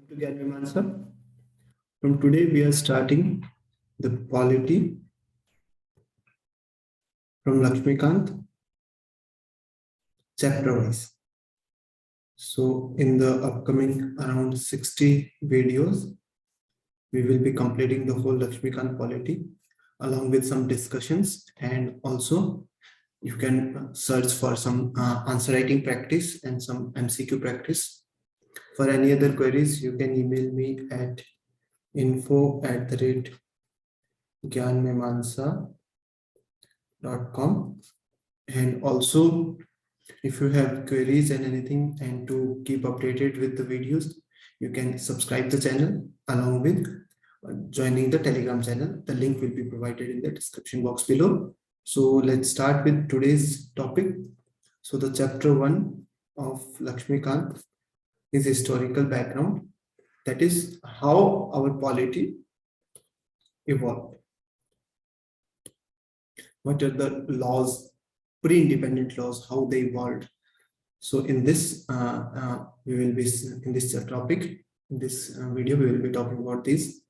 To Gyan sir. From today, we are starting the polity from Laxmikant, chapter wise. So, in the upcoming around 60 videos, we will be completing the whole Laxmikant polity along with some discussions, and also you can search for some answer writing practice and some MCQ practice. For any other queries, you can email me at info@gyanmemansa.com. And also, if you have queries and anything, and to keep updated with the videos, you can subscribe the channel along with joining the Telegram channel. The link will be provided in the description box below. So let's start with today's topic. So the chapter 1 of Laxmikant is historical background. That is how our polity evolved. What are the laws, pre-independent laws, how they evolved. So in this, we will be in this topic, in this video, we will be talking about this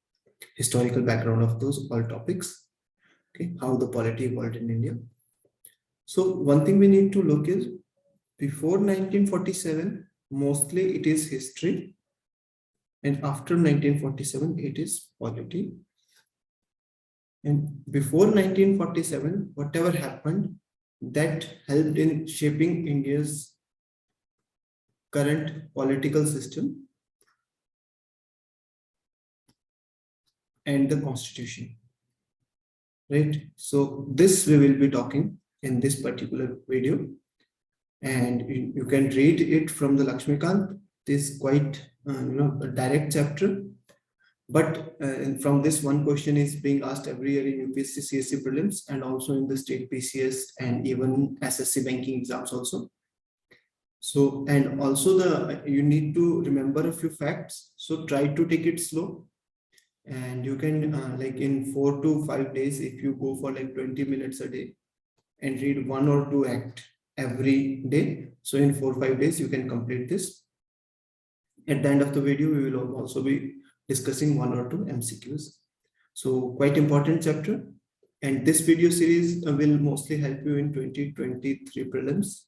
historical background of those all topics. Okay, how the polity evolved in India. So one thing we need to look is before 1947, mostly it is history, and after 1947, it is polity. And before 1947, whatever happened, that helped in shaping India's current political system and the constitution, right? So this we will be talking in this particular video, and you can read it from the Laxmikant. This is quite a direct chapter, but from this, one question is being asked every year in UPSC CSC prelims, and also in the state PCS and even SSC banking exams also. So, and also you need to remember a few facts. So try to take it slow, and you can like in 4 to 5 days, if you go for like 20 minutes a day and read 1 or 2 acts every day. So in 4 or 5 days, you can complete this. At the end of the video, we will also be discussing 1 or 2 MCQs. So quite important chapter. And this video series will mostly help you in 2023 prelims,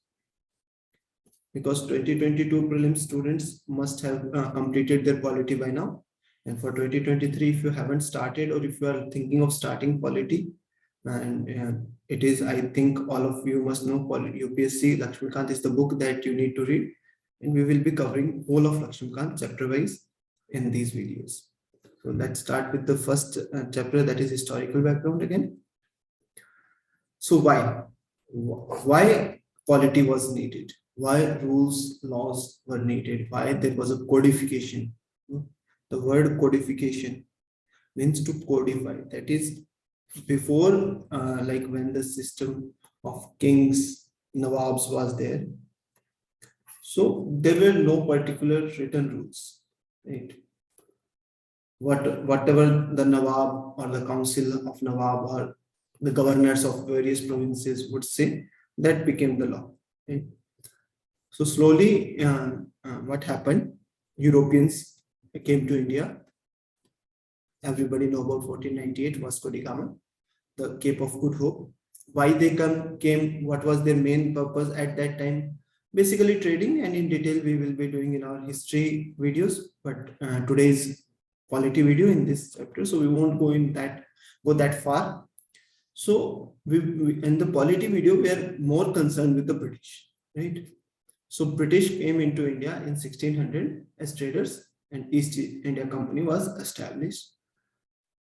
because 2022 prelims students must have completed their polity by now. And for 2023, if you haven't started, or if you are thinking of starting polity, and it is, I think all of you must know, UPSC Laxmikant is the book that you need to read. And we will be covering whole of Laxmikant chapter wise in these videos. So let's start with the first chapter, that is historical background again. So why polity was needed? Why rules, laws were needed? Why there was a codification? The word codification means to codify. That is, before like when the system of kings, nawabs was there, so there were no particular written rules, right? Whatever the nawab or the council of nawab or the governors of various provinces would say, that became the law, right? So slowly, what happened? Europeans came to India. Everybody know about 1498 Vasco da Gama, the Cape of Good Hope. Why they came? What was their main purpose at that time? Basically trading, and in detail we will be doing in our history videos. But today's polity video in this chapter, so we won't go that far. So we in the polity video, we are more concerned with the British, right? So British came into India in 1600 as traders, and East India Company was established.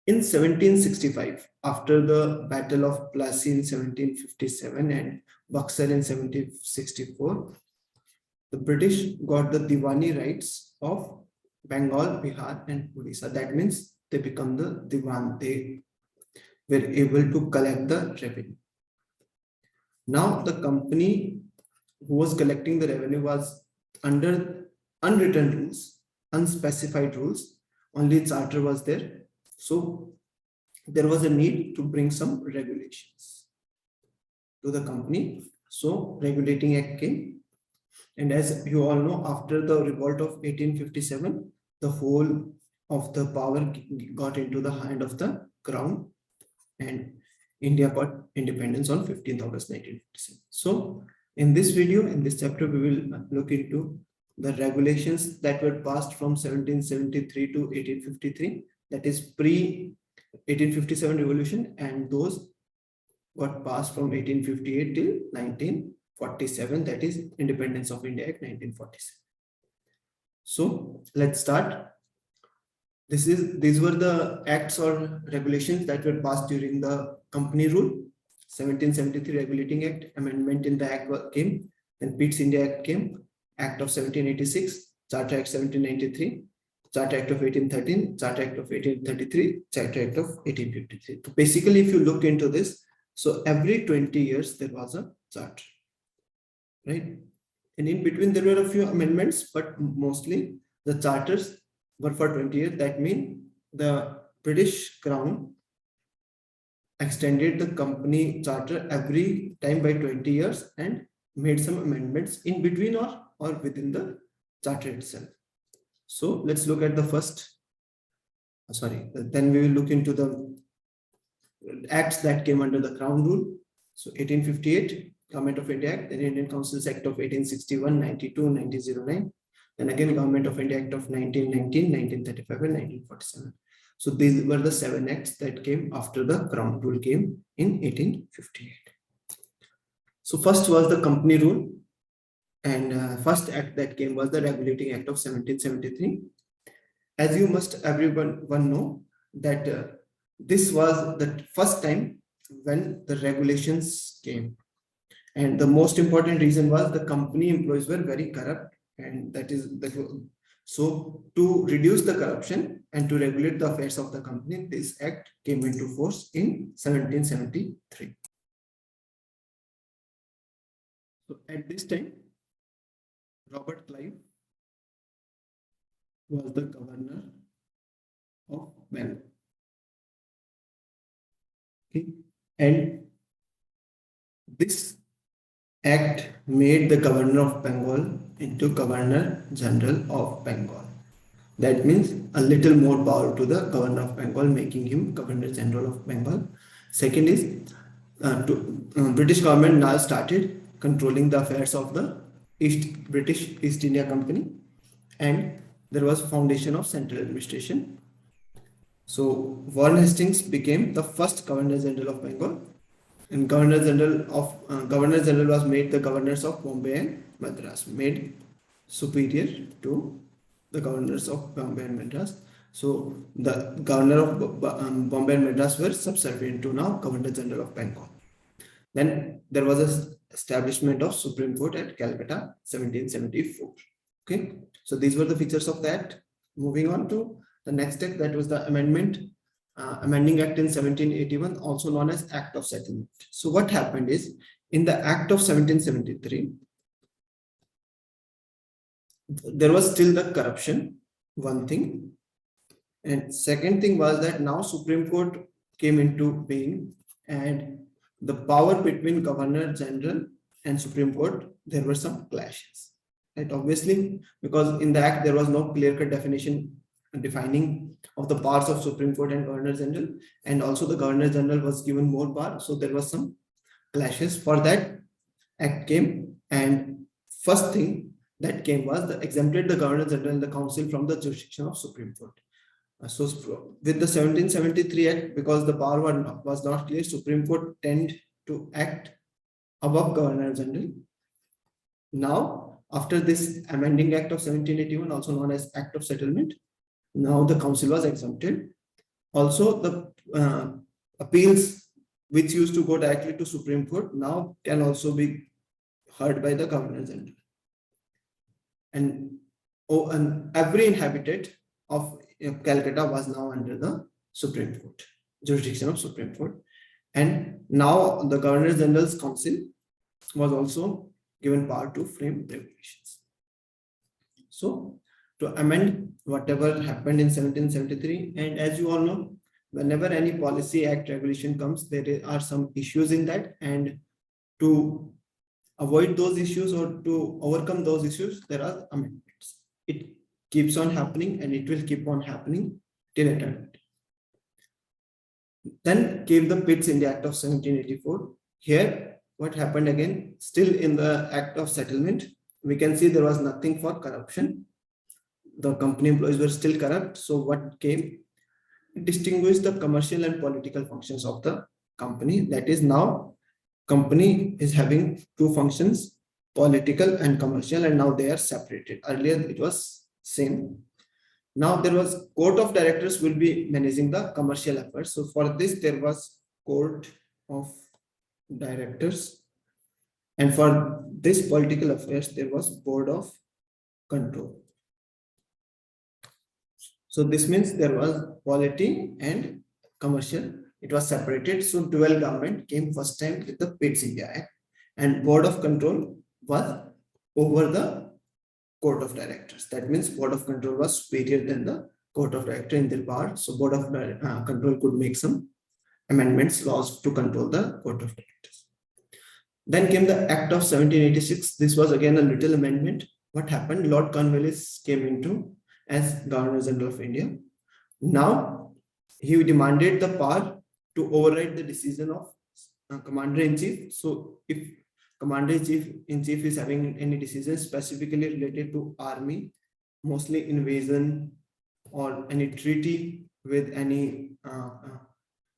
In 1765, after the Battle of Plassey in 1757 and Buxar in 1764, the British got the Diwani rights of Bengal, Bihar, and Odisha. That means they become the Diwan. They were able to collect the revenue. Now the company who was collecting the revenue was under unwritten rules, unspecified rules. Only charter was there. So there was a need to bring some regulations to the company. So Regulating Act came. And as you all know, after the revolt of 1857, the whole of the power got into the hand of the crown, and India got independence on 15th August 1957. So in this video, in this chapter, we will look into the regulations that were passed from 1773 to 1853, that is pre 1857 revolution, and those got passed from 1858 till 1947, that is Independence of India Act 1947. So let's start. These were the acts or regulations that were passed during the company rule. 1773 Regulating Act, amendment in the act came, then Pitt's India Act came, Act of 1786, Charter Act 1793, Charter Act of 1813, Charter Act of 1833, Charter Act of 1853. So basically, if you look into this, so every 20 years there was a charter, right? And in between there were a few amendments, but mostly the charters were for 20 years. That means the British Crown extended the company charter every time by 20 years and made some amendments in between or within the charter itself. So let's look at the first, then we will look into the acts that came under the Crown rule. So 1858, Government of India Act, then Indian Councils Act of 1861, 92, 1909. Then again, Government of India Act of 1919, 1935, and 1947. So these were the 7 acts that came after the Crown rule came in 1858. So first was the company rule, and first act that came was the Regulating Act of 1773. As you must everyone know that this was the first time when the regulations came, and the most important reason was the company employees were very corrupt, and so to reduce the corruption and to regulate the affairs of the company, this act came into force in 1773. So at this time, Robert Clive was the governor of Bengal. Okay. And this act made the governor of Bengal into Governor General of Bengal. That means a little more power to the governor of Bengal, making him Governor General of Bengal. Second is British government now started controlling the affairs of the British East India Company, and there was foundation of central administration. So Warren Hastings became the first Governor General of Bengal, and Governor General was made the governors of Bombay and Madras, made superior to the governors of Bombay and Madras. So the governor of Bombay and Madras were subservient to now Governor General of Bengal. Then there was an establishment of Supreme Court at Calcutta, 1774. Okay, so these were the features of that. Moving on to the next act, that was the amending Act in 1781, also known as Act of Settlement. So what happened is, in the Act of 1773, there was still the corruption, one thing, and second thing was that now Supreme Court came into being, and the power between Governor General and Supreme Court, there were some clashes, right? Obviously, because in the act there was no clear-cut definition defining of the powers of Supreme Court and Governor General, and also the Governor General was given more power, so there was some clashes. For that, act came, and first thing that came was the exempted the Governor General and the Council from the jurisdiction of Supreme Court. So with the 1773 Act, because the power was not clear, Supreme Court tended to act above Governor General. Now, after this amending Act of 1781, also known as Act of Settlement, now the council was exempted. Also, the appeals which used to go directly to Supreme Court now can also be heard by the Governor General. And every inhabitant of Calcutta was now under the Supreme Court, jurisdiction of Supreme Court. And now the Governor General's Council was also given power to frame regulations. So to amend whatever happened in 1773, and as you all know, whenever any policy act regulation comes, there are some issues in that, and to avoid those issues or to overcome those issues, there are amendments. keeps on happening and it will keep on happening till eternity. Then came the Pitt's India Act of 1784. Here, what happened again, still in the Act of Settlement, we can see there was nothing for corruption. The company employees were still corrupt. So what came? It distinguished the commercial and political functions of the company. That is, now company is having two functions, political and commercial, and now they are separated. Earlier it was same. Now there was court of directors will be managing the commercial efforts. So for this there was court of directors, and for this political affairs there was board of control. So this means there was polity and commercial. It was separated. So dual government came first time with the Pitt's India Act, and board of control was over the court of directors. That means board of control was superior than the court of directors in their power. So board of control could make some amendments, laws to control the court of directors. Then came the Act of 1786. This was again a little amendment. What happened? Lord Cornwallis came into as Governor General of India. Now he demanded the power to override the decision of Commander-in-Chief. So if Commander-in-Chief is having any decision specifically related to army, mostly invasion or any treaty with any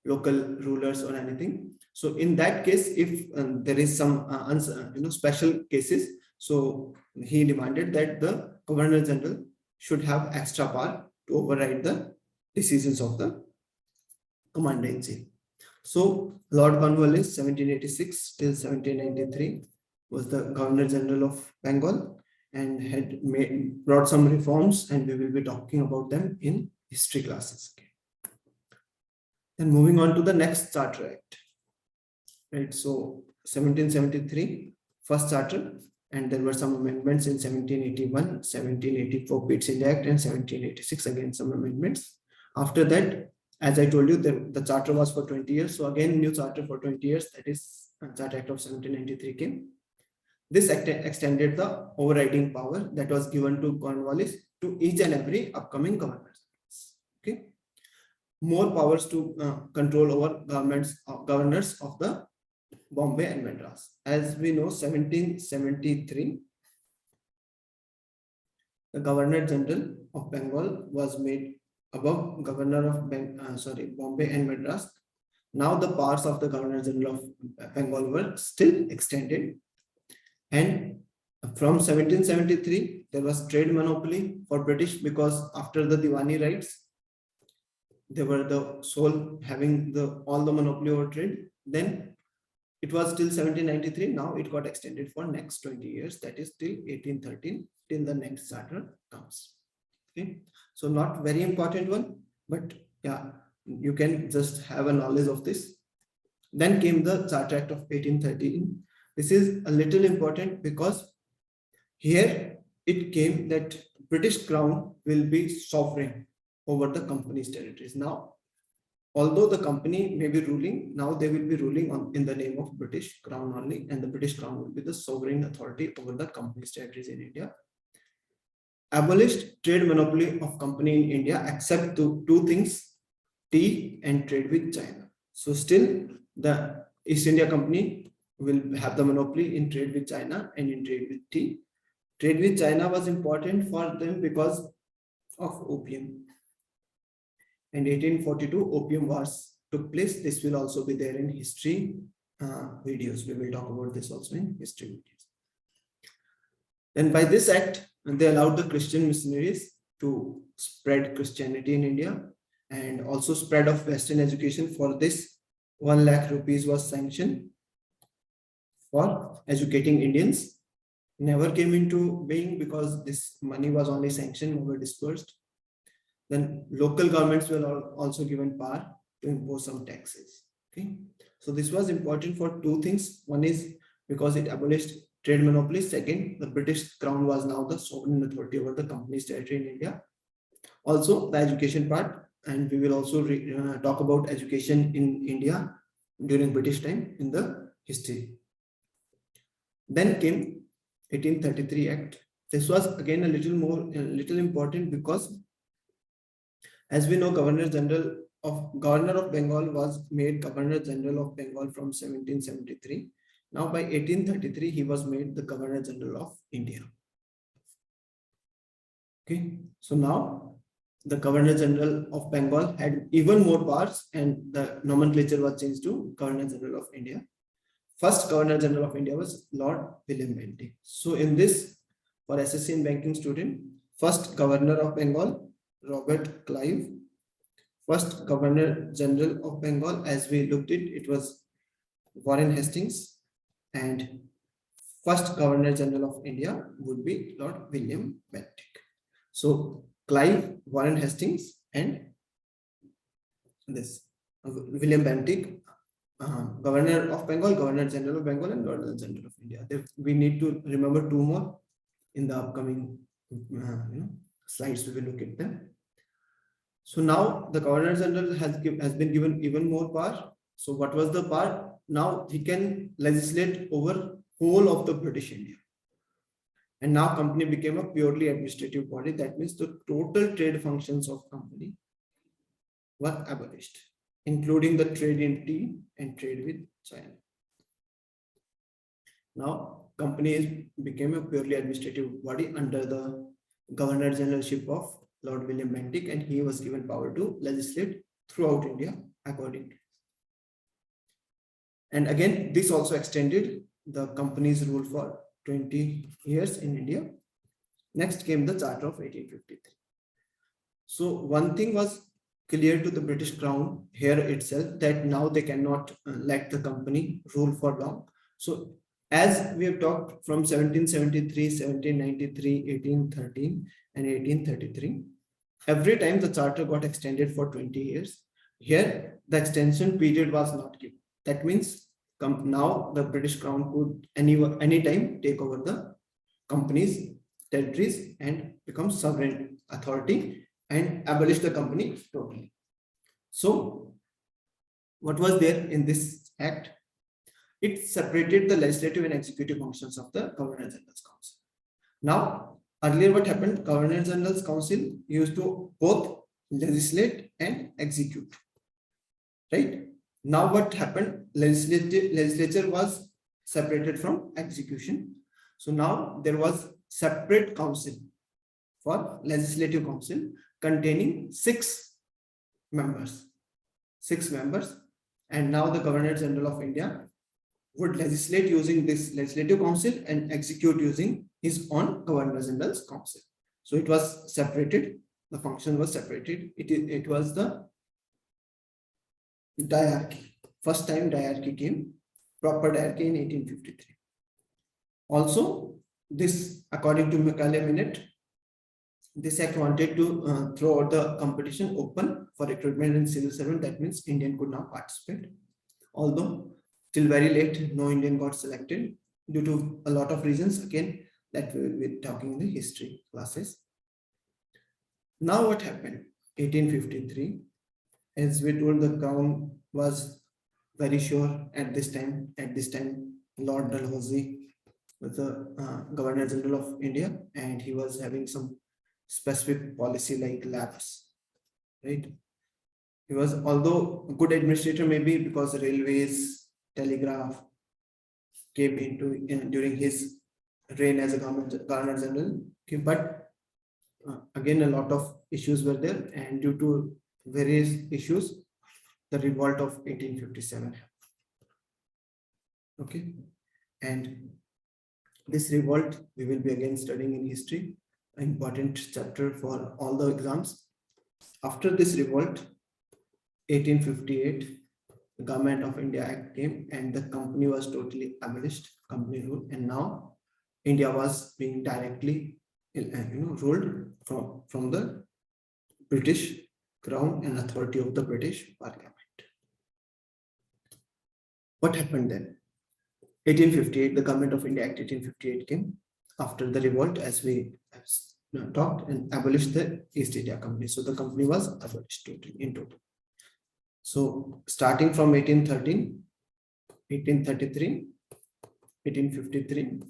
local rulers or anything. So in that case, if there is some special cases, so he demanded that the Governor General should have extra power to override the decisions of the Commander-in-Chief. So Lord Cornwallis, 1786 till 1793, was the Governor General of Bengal and had brought some reforms, and we will be talking about them in history classes. Then moving on to the next Charter Act. Right, so 1773, first charter, and there were some amendments in 1781, 1784 Pitt's India Act, and 1786 again some amendments. After that, as I told you, the charter was for 20 years. So again, new charter for 20 years, that is Charter Act of 1793 came. This act extended the overriding power that was given to Cornwallis to each and every upcoming governor. Okay, more powers to control over governors of the Bombay and Madras. As we know, 1773, the Governor General of Bengal was made above Governor of Bombay and Madras. Now the powers of the Governor General of Bengal were still extended, and from 1773 there was trade monopoly for British, because after the Diwani riots they were the sole having all the monopoly over trade. Then it was till 1793. Now it got extended for next 20 years, that is till 1813, till the next charter comes. Okay, so not very important one, but yeah, you can just have a knowledge of this. Then came the Charter Act of 1813. This is a little important because here it came that British Crown will be sovereign over the company's territories. Now, although the company may be ruling, now they will be ruling in the name of British Crown only, and the British Crown will be the sovereign authority over the company's territories in India. Abolished trade monopoly of company in India except two things, tea and trade with China. So still the East India Company will have the monopoly in trade with China and in trade with tea. Trade with China was important for them because of opium. In 1842, opium wars took place. This will also be there in history videos. We will talk about this also in history videos. Then by this act, they allowed the Christian missionaries to spread Christianity in India, and also spread of Western education. For this, 1 lakh rupees was sanctioned for educating Indians. Never came into being because this money was only sanctioned, never dispersed. Then local governments were also given power to impose some taxes. Okay, so this was important for two things. One is because it abolished trade monopoly. Second, the British Crown was now the sovereign authority over the company's territory in India. Also, the education part, and we will also talk about education in India during British time in the history. Then came 1833 Act. This was again a little important because, as we know, Governor of Bengal was made Governor General of Bengal from 1773. Now by 1833, he was made the Governor General of India. Okay, so now the Governor General of Bengal had even more powers, and the nomenclature was changed to Governor General of India. First Governor General of India was Lord William Bentinck. So in this, for SSC and banking student, first Governor of Bengal, Robert Clive. First Governor General of Bengal, as we looked at, it was Warren Hastings, and first Governor General of India would be Lord William Bentinck. So Clive, Warren Hastings, and this William Bentinck, Governor of Bengal, Governor General of Bengal, and Governor General of India. We need to remember two more in the upcoming slides. We will look at them. So now the Governor General has been given even more power. So what was the power? Now he can legislate over whole of the British India. And now company became a purely administrative body. That means the total trade functions of company were abolished, including the trade in tea and trade with China. Now company became a purely administrative body under the Governor Generalship of Lord William Bentinck, and he was given power to legislate throughout India accordingly. And again, this also extended the company's rule for 20 years in India. Next came the Charter of 1853. So one thing was clear to the British Crown here itself, that now they cannot let the company rule for long. So as we have talked from 1773, 1793, 1813 and 1833, every time the charter got extended for 20 years. Here the extension period was not given. That means now the British Crown could anytime take over the company's territories and become sovereign authority and abolish the company totally. So what was there in this act? It separated the legislative and executive functions of the Governor General's Council. Now, earlier what happened? Governor General's Council used to both legislate and execute, right? Now what happened? Legislature was separated from execution. So now there was separate council for legislative council containing 6 members. And now the Governor General of India would legislate using this legislative council and execute using his own Governor General's Council. So it was separated. The function was separated. It was the diarchy. First time diarchy came, proper diarchy in 1853. Also, this, according to Macaulay Minute, this act wanted to throw out the competition open for recruitment in civil servant. That means Indian could now participate. Although till very late, no Indian got selected due to a lot of reasons. Again, that we will be talking in the history classes. Now what happened? 1853, as we told, the Crown was very sure at this time. Lord Dalhousie was the Governor General of India, and he was having some specific policy like lapse, right? He was, although a good administrator, maybe because railways, telegraph came into during his reign as a Governor General, okay, but again a lot of issues were there, and due to various issues, the revolt of 1857 happened. Okay, and this revolt we will be again studying in history, an important chapter for all the exams. After this revolt, 1858, the Government of India Act came and the company was totally abolished, company rule, and now India was being directly ruled from the British Crown and authority of the British Parliament. What happened then? 1858, the Government of India Act 1858 came after the revolt, as we talked, and abolished the East India Company. So the company was abolished in total. So starting from 1813, 1833, 1853,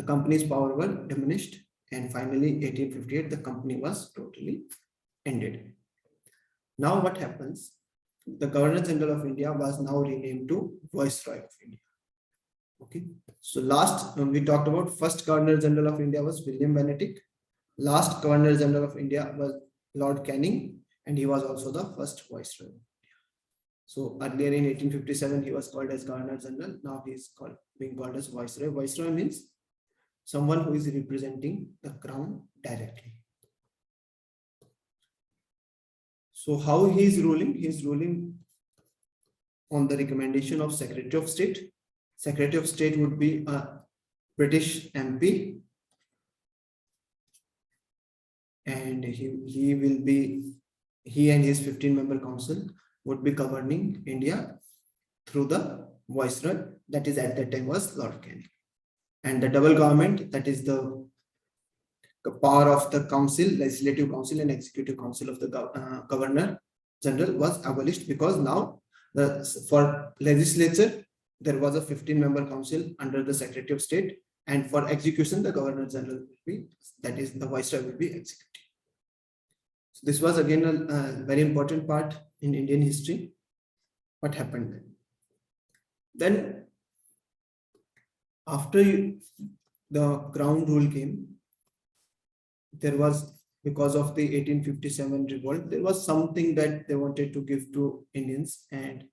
the company's power were diminished, and finally 1858 the company was totally ended. Now what happens? The Governor General of India was now renamed to Viceroy of India. Okay, so last we talked about first Governor General of India was William Benedict. Last Governor General of India was Lord Canning, and he was also the first Viceroy. So earlier in 1857 he was called as Governor General. Now he is being called as Viceroy. Viceroy means someone who is representing the crown directly. So how he is ruling? He is ruling on the recommendation of Secretary of State. Secretary of State would be a British MP, and he and his 15-member council would be governing India through the Viceroy, that is at that time was Lord Canning. And the double government, that is the power of the council, legislative council and executive council of the Governor General was abolished, because now for legislature there was a 15-member council under the Secretary of State, and for execution the Governor General will be, that is the Viceroy will be executive. So this was again a very important part in Indian history. What happened then? Then after the Crown rule came, there was, because of the 1857 revolt, there was something that they wanted to give to Indians, and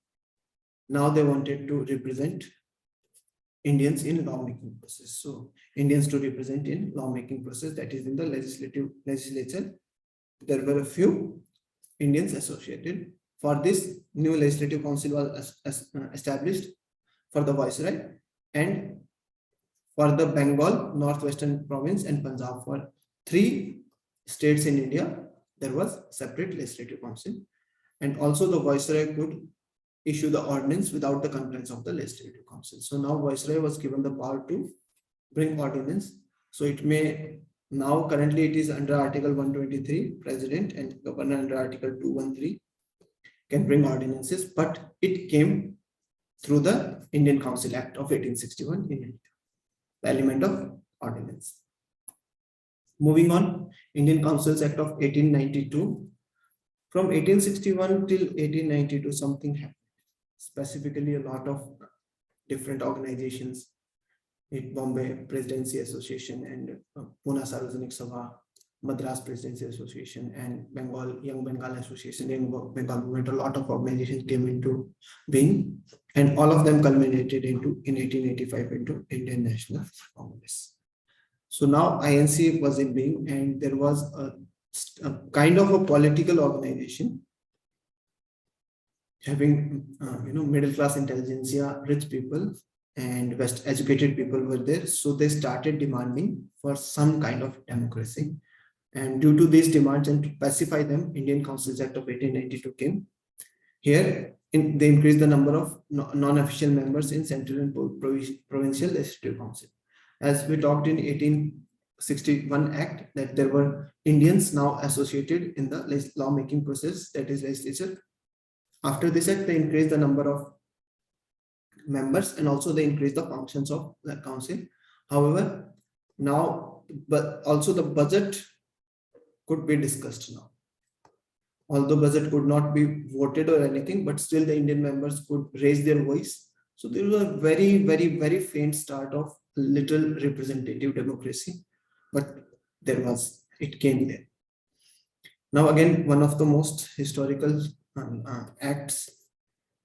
now they wanted to represent Indians in lawmaking process. So Indians to represent in lawmaking process, that is in the legislature. There were a few Indians associated. For this, new legislative council was established for the Viceroy, and for the Bengal, Northwestern Province and Punjab, for 3 states in India, there was separate legislative council, and also the Viceroy could issue the ordinance without the concurrence of the legislative council. So now Viceroy was given the power to bring ordinance. So it may, now currently it is under Article 123, President and Governor under Article 213 can bring ordinances, but it came through the Indian Council Act of 1861 in India, the element of ordinance. Moving on, Indian Councils Act of 1892. From 1861 till 1892, something happened. Specifically, a lot of different organizations, Bombay Presidency Association and Pune Sarvajanik Sabha, Madras Presidency Association, and Young Bengal Association, Young Bengal Movement, a lot of organizations came into being, and all of them culminated into, in 1885, into Indian National Congress. So now INC was in being, and there was a kind of a political organization having middle class intelligentsia, rich people and best educated people were there. So they started demanding for some kind of democracy, and due to these demands and to pacify them, Indian Councils Act of 1892 came. Here they increased the number of non-official members in central and provincial legislative council. As we talked in 1861 Act, that there were Indians now associated in the lawmaking process, that is legislature. After this act, they increased the number of members and also they increased the functions of the council. However, now, but also the budget could be discussed now. Although budget could not be voted or anything, but still the Indian members could raise their voice. So there was a very, very, very faint start of little representative democracy, but it came there. Now again, one of the most historical acts,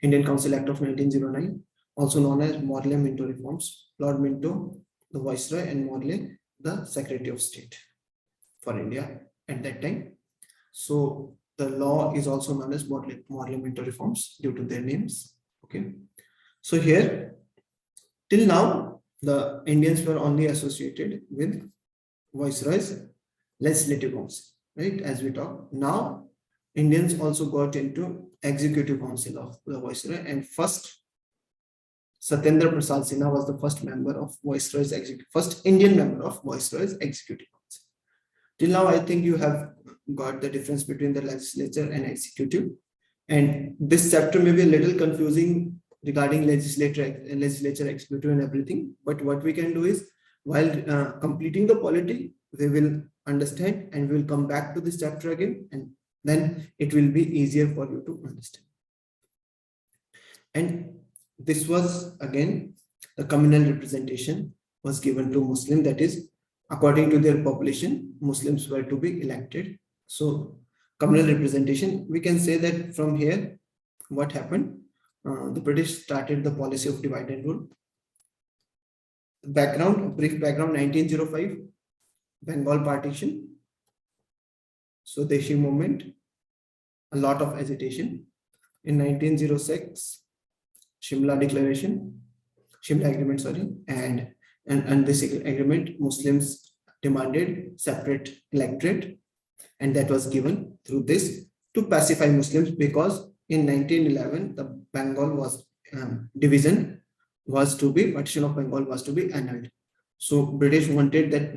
Indian Council Act of 1909, also known as Morley-Minto reforms. Lord Minto, the Viceroy, and Morley, the Secretary of State for India at that time. So the law is also known as Morley-Minto reforms due to their names. Okay, so here till now the Indians were only associated with Viceroy's legislative council, right? As we talk now, Indians also got into executive council of the Viceroy, and first Satyendra Prasad Sinha was the first member of Viceroy's first Indian member of Viceroy's executive council. Till now, I think you have got the difference between the legislature and executive, and this chapter may be a little confusing regarding legislature, executive, and everything. But what we can do is While completing the polity, we will understand and we will come back to this chapter again, and then it will be easier for you to understand. And this was again the communal representation was given to Muslim, that is, according to their population, Muslims were to be elected. So communal representation, we can say that from here, what happened? The British started the policy of divide and rule. Background, brief background, 1905, Bengal partition, Swadeshi movement, a lot of agitation. In 1906, Shimla Declaration, Shimla Agreement, sorry, and this agreement, Muslims demanded separate electorate, and that was given through this to pacify Muslims, because in 1911 the Bengal was division was to be, partition of Bengal was to be annulled. So British wanted that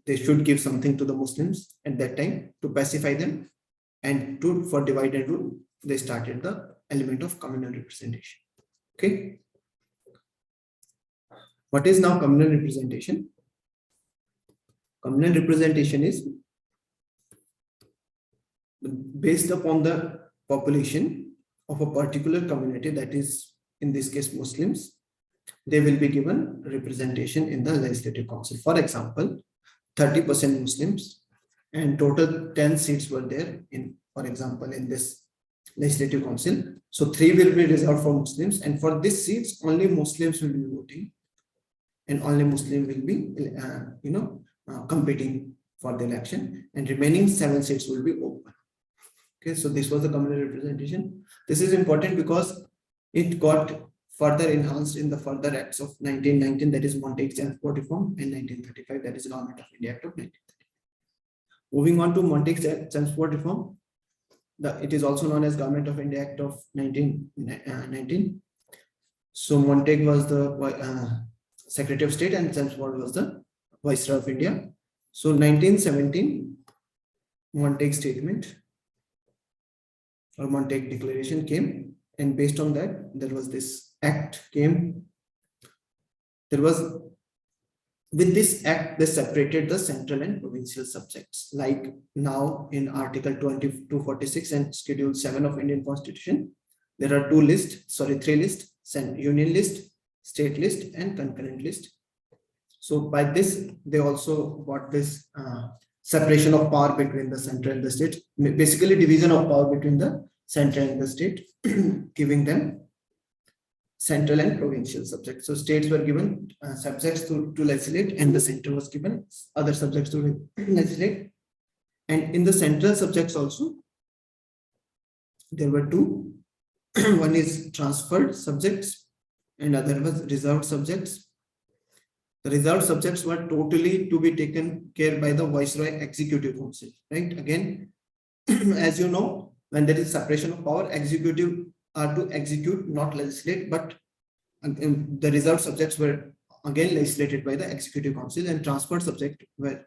they should give something to the Muslims at that time to pacify them, and for divide and rule, they started the element of communal representation. Okay. What is now communal representation? Communal representation is based upon the population of a particular community, that is, in this case, Muslims. They will be given representation in the legislative council. For example, 30% Muslims and total 10 seats were there in, for example, in this legislative council. So 3 will be reserved for Muslims, and for these seats only Muslims will be voting, and only Muslim will be competing for the election, and remaining 7 seats will be open. Okay, so this was the communal representation. This is important because it got further enhanced in the further acts of 1919, that is Montague's Transport Reform, and 1935, that is Government of India Act of 1935. Moving on to Montague's Transport Reform, it is also known as Government of India Act of 1919. So Montague was the Secretary of State and Chelmsford was the Viceroy of India. So 1917, Montague Statement or Montague Declaration came, and based on that, there was this act came. There was, with this act, they separated the central and provincial subjects. Like now in Article 246 and Schedule 7 of Indian Constitution, there are 3 lists, union list, state list, and concurrent list. So by this, they also got this separation of power between the center and the state, basically division of power between the center and the state, giving them central and provincial subjects. So states were given subjects to legislate, and the center was given other subjects to legislate. And in the central subjects also, there were 2. One is transferred subjects and other was reserved subjects. The reserved subjects were totally to be taken care by the Viceroy Executive Council, right? Again, as you know, when there is separation of power, executive are to execute, not legislate, but the reserved subjects were again legislated by the Executive Council, and transferred subjects were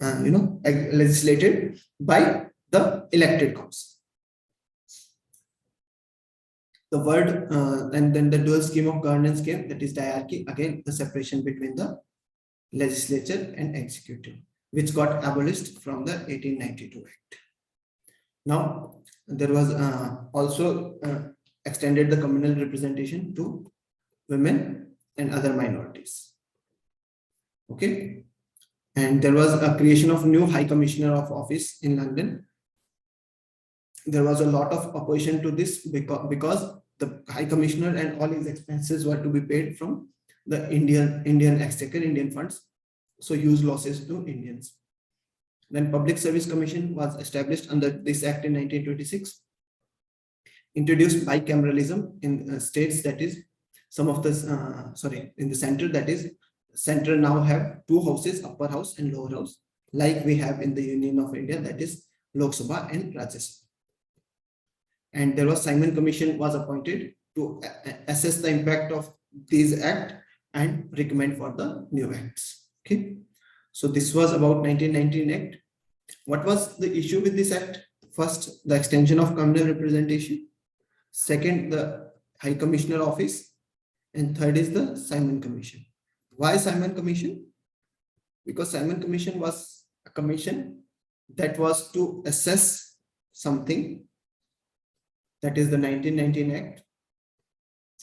legislated by the elected council. The word and then the dual scheme of governance came, that is diarchy, again the separation between the legislature and executive, which got abolished from the 1892 Act. Now there was also extended the communal representation to women and other minorities. Okay, and there was a creation of new High Commissioner of Office in London. There was a lot of opposition to this because the High Commissioner and all his expenses were to be paid from the Indian Exchequer, Indian funds, so huge losses to Indians. Then Public Service Commission was established under this act in 1926. Introduced bicameralism in states, that is some of the in the center, that is center now have 2 houses, upper house and lower house, like we have in the Union of India, that is Lok Sabha and Rajya Sabha. And there was Simon Commission was appointed to assess the impact of these act and recommend for the new acts. Okay, so this was about 1919 Act. What was the issue with this act? First, the extension of communal representation. Second, the High Commissioner Office. And third is the Simon Commission. Why Simon Commission? Because Simon Commission was a commission that was to assess something, that is the 1919 Act,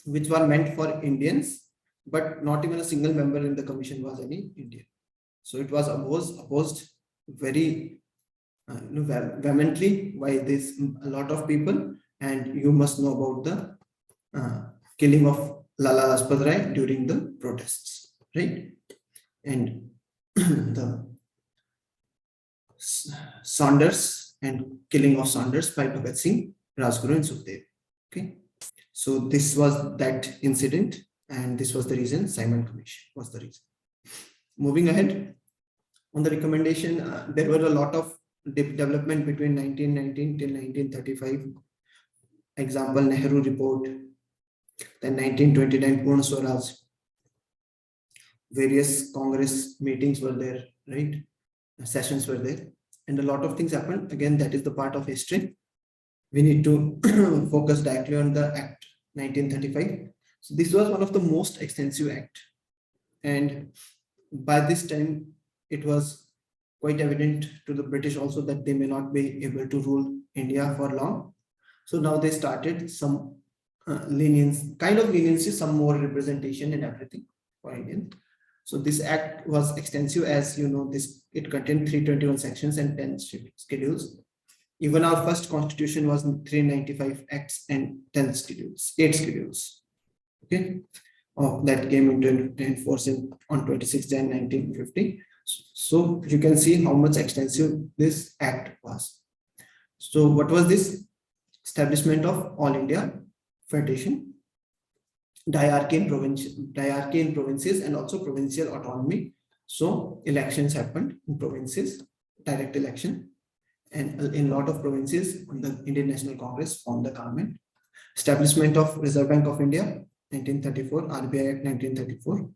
which were meant for Indians, but not even a single member in the commission was any Indian. So it was opposed very vehemently by this a lot of people, and you must know about the killing of Lala Lajpat Rai during the protests, right? And the Saunders and killing of Saunders by Bhagat Singh, Rajguru and Sukhdev. Okay, so this was that incident, and this was the reason Simon Commission was the reason. Moving ahead, on the recommendation, there were a lot of development between 1919 till 1935. Example, Nehru Report, then 1929 Purna Swaraj. Various Congress meetings were there, right? Sessions were there, and a lot of things happened. Again, that is the part of history. We need to focus directly on the Act 1935. So this was one of the most extensive act, and by this time it was quite evident to the British also that they may not be able to rule India for long. So now they started some leniency, some more representation and everything for Indians. So this act was extensive, as you know, it contained 321 sections and 10 schedules. Even our first constitution was 395 acts and 10 schedules, 8 schedules. Okay, that came into force on 26 January 1950. So you can see how much extensive this act was. So what was this? Establishment of All India Federation, diarchy in provinces, and also provincial autonomy. So elections happened in provinces, direct election, and in a lot of provinces, the Indian National Congress formed the government. Establishment of Reserve Bank of India, 1934, RBI Act 1934.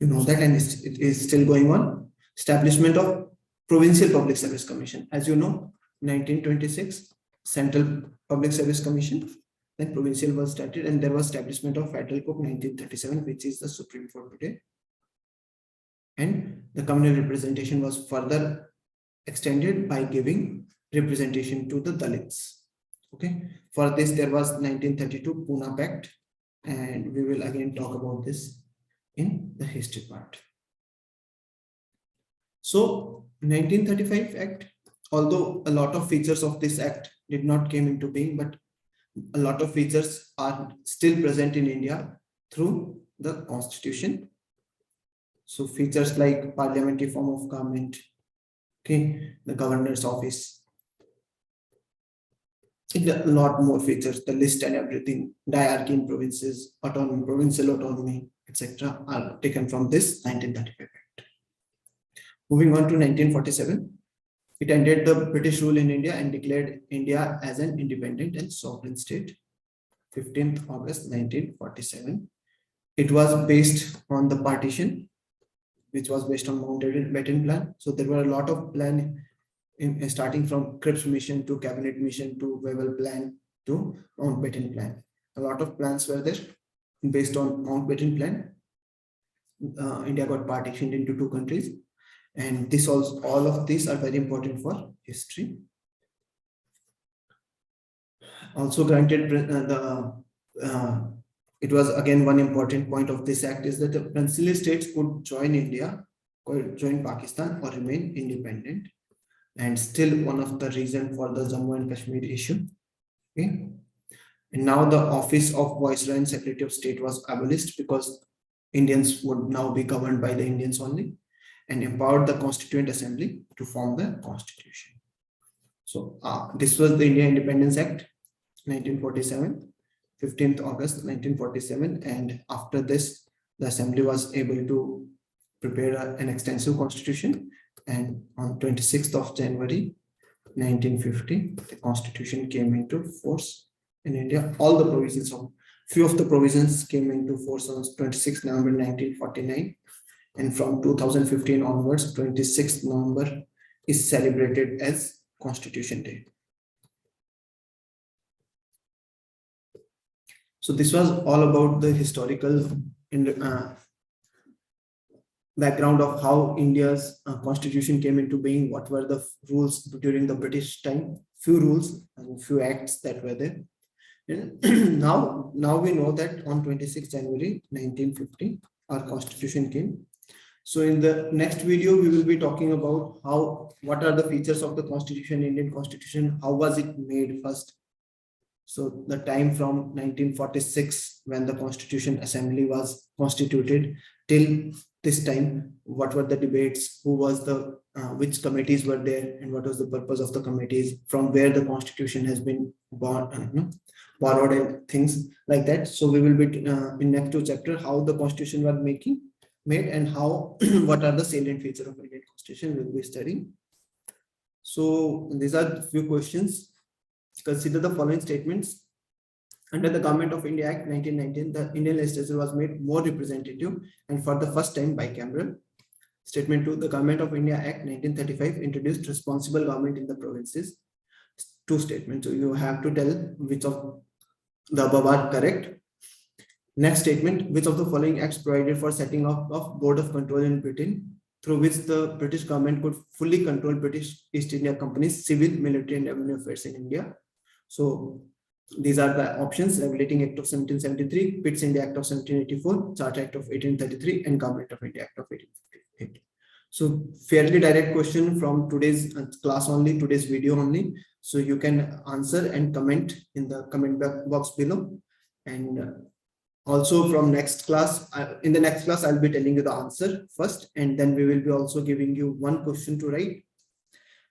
You know that, and it is still going on. Establishment of Provincial Public Service Commission. As you know, 1926, Central Public Service Commission, then provincial was started, and there was establishment of Federal Court 1937, which is the Supreme Court today. And the communal representation was further extended by giving representation to the Dalits. Okay, for this there was 1932 Pune Pact, and we will again talk about this in the history part. So 1935 Act, although a lot of features of this act did not came into being, but a lot of features are still present in India through the constitution. So features like parliamentary form of government, okay, the governor's office, a lot more features, the list and everything, diarchy in provinces, autonomy, provincial autonomy, etc. are taken from this 1935 Act. Moving on to 1947, it ended the British rule in India and declared India as an independent and sovereign state. 15th August 1947. It was based on the partition, which was based on Mountbatten Plan. So there were a lot of plans starting from Cripps Mission to Cabinet Mission to Revolt Plan to Mountbatten Plan. A lot of plans were there based on Mountbatten Plan. India got partitioned into 2 countries, and this also, all of these are very important for history. Also granted it was again one important point of this act is that the peninsular states could join India, could join Pakistan, or remain independent, and still one of the reason for the Jammu and Kashmir issue. Okay, and now the office of Viceroy and Secretary of State was abolished because Indians would now be governed by the Indians only, and empowered the Constituent Assembly to form the constitution. So this was the India Independence Act 1947, 15th August 1947, and after this the assembly was able to prepare an extensive constitution, and on 26th of January 1950 the constitution came into force in India. All the provisions of few of the provisions came into force on 26th November 1949, and from 2015 onwards 26th November is celebrated as Constitution Day. So this was all about the historical background of how India's constitution came into being, what were the rules during the British time, few rules and few acts that were there. And now we know that on 26 January 1950, our constitution came. So in the next video, we will be talking about what are the features of the constitution, Indian constitution, how was it made first. So the time from 1946, when the Constitution Assembly was constituted, till this time, what were the debates, who was the, which committees were there, and what was the purpose of the committees, from where the Constitution has been borrowed and things like that. So we will be in next two chapter, how the Constitution was made and how, what are the salient features of Indian Constitution we will be studying. So these are a few questions. Consider the following statements. Under the Government of India Act 1919, the Indian legislature was made more representative and for the first time bicameral. Statement 2, the Government of India Act 1935 introduced responsible government in the provinces. Two statements. So you have to tell which of the above are correct. Next statement, which of the following acts provided for setting up of Board of Control in Britain, through which the British government could fully control British East India Company's civil, military, and revenue affairs in India. So these are the options: Regulating Act of 1773, Pitt's India Act of 1784, Charter Act of 1833, and Government of India Act of 1858. So fairly direct question from today's class only, today's video only. So you can answer and comment in the comment box below. And also from next class, in the next class, I'll be telling you the answer first, and then we will be also giving you one question to write.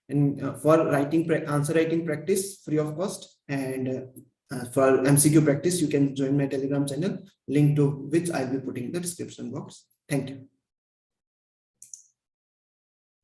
And for answer writing practice, free of cost, and for MCQ practice, you can join my Telegram channel, link to which I'll be putting in the description box. Thank you.